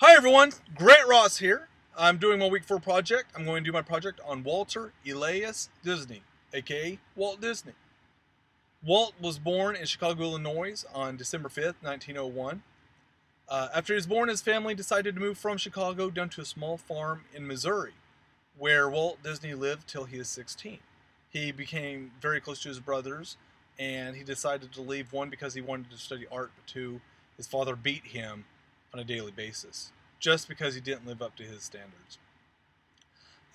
Hi everyone, Grant Ross here. I'm doing my week 4 project. I'm going to do my project on Walter Elias Disney, aka Walt Disney. Walt was born in Chicago, Illinois on December 5th, 1901. After he was born, his family decided to move from Chicago down to a small farm in Missouri, where Walt Disney lived till he was 16. He became very close to his brothers, and he decided to leave, one, because he wanted to study art, but two, his father beat him on a daily basis, just because he didn't live up to his standards.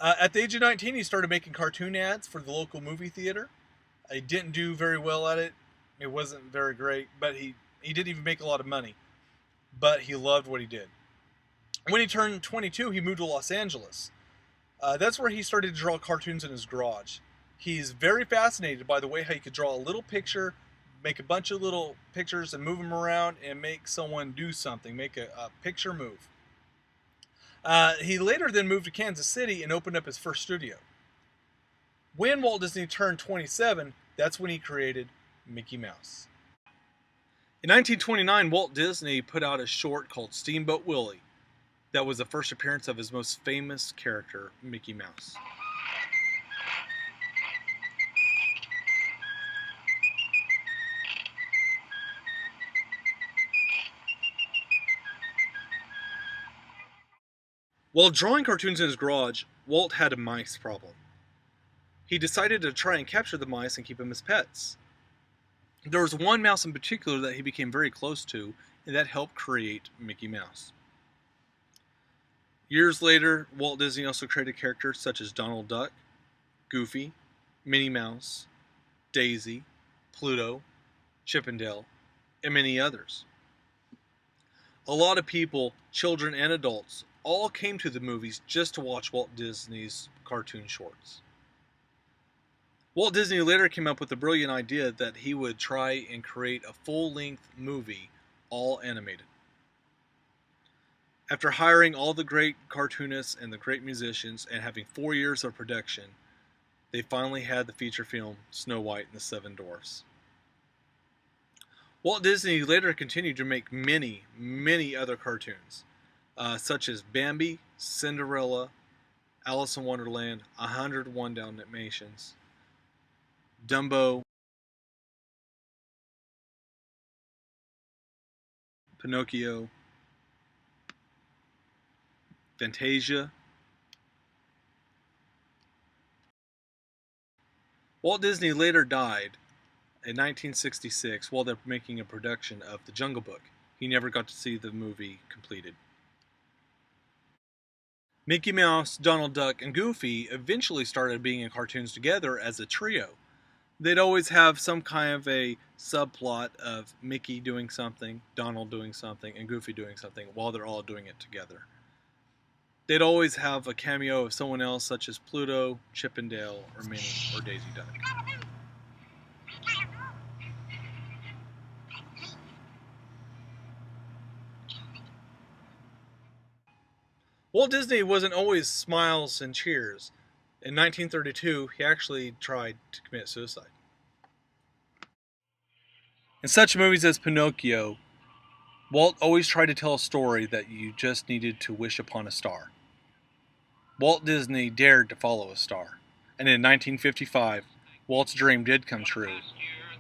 At the age of 19, he started making cartoon ads for the local movie theater. He didn't do very well at it. It wasn't very great, but he didn't even make a lot of money. But he loved what he did. When he turned 22, he moved to Los Angeles. That's where he started to draw cartoons in his garage. He's very fascinated by the way how you could draw a little picture, make a bunch of little pictures and move them around and make someone do something, make a picture move. He later then moved to Kansas City and opened up his first studio. When Walt Disney turned 27, that's when he created Mickey Mouse. In 1929, Walt Disney put out a short called Steamboat Willie. That was the first appearance of his most famous character, Mickey Mouse. While drawing cartoons in his garage, Walt had a mice problem. He decided to try and capture the mice and keep them as pets. There was one mouse in particular that he became very close to, and that helped create Mickey Mouse. Years later, Walt Disney also created characters such as Donald Duck, Goofy, Minnie Mouse, Daisy, Pluto, Chip 'n Dale, and many others. A lot of people, children and adults, all came to the movies just to watch Walt Disney's cartoon shorts. Walt Disney later came up with the brilliant idea that he would try and create a full-length movie, all animated. After hiring all the great cartoonists and the great musicians and having 4 years of production, they finally had the feature film Snow White and the Seven Dwarfs. Walt Disney later continued to make many, many other cartoons, such as Bambi, Cinderella, Alice in Wonderland, 101 Dalmatians, Dumbo, Pinocchio, Fantasia. Walt Disney later died in 1966 while they're making a production of The Jungle Book. He never got to see the movie completed. Mickey Mouse, Donald Duck, and Goofy eventually started being in cartoons together as a trio. They'd always have some kind of a subplot of Mickey doing something, Donald doing something, and Goofy doing something while they're all doing it together. They'd always have a cameo of someone else, such as Pluto, Chip 'n Dale, or Minnie, or Daisy Duck. Walt Disney wasn't always smiles and cheers. In 1932, he actually tried to commit suicide. In such movies as Pinocchio, Walt always tried to tell a story that you just needed to wish upon a star. Walt Disney dared to follow a star, and in 1955, Walt's dream did come true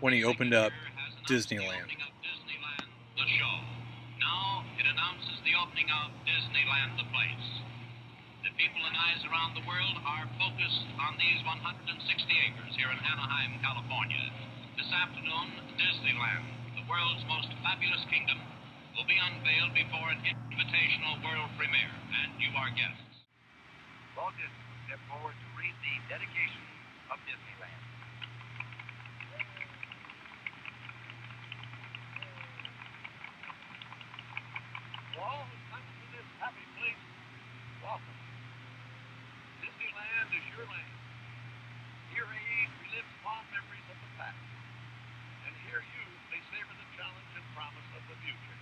when he opened up Disneyland. The show. Now it announces the opening of Disneyland, the place. The people and eyes around the world are focused on these 160 acres here in Anaheim, California. This afternoon, Disneyland, the world's most fabulous kingdom, will be unveiled before an invitational world premiere, and you are guests. Walt Disney step forward to read the dedication of Disneyland. To all who come to this happy place, welcome. Disneyland is your land. Here age relives fond memories of the past. And here youth may savor the challenge and promise of the future.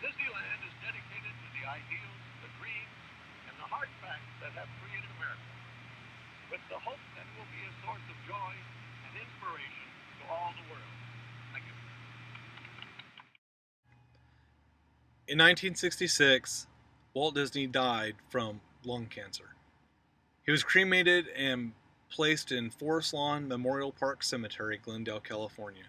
Disneyland is dedicated to the ideals, the dreams, and the hard facts that have created America, with the hope that it will be a source of joy and inspiration to all the world. Thank you. In 1966, Walt Disney died from lung cancer. He was cremated and placed in Forest Lawn Memorial Park Cemetery, Glendale, California.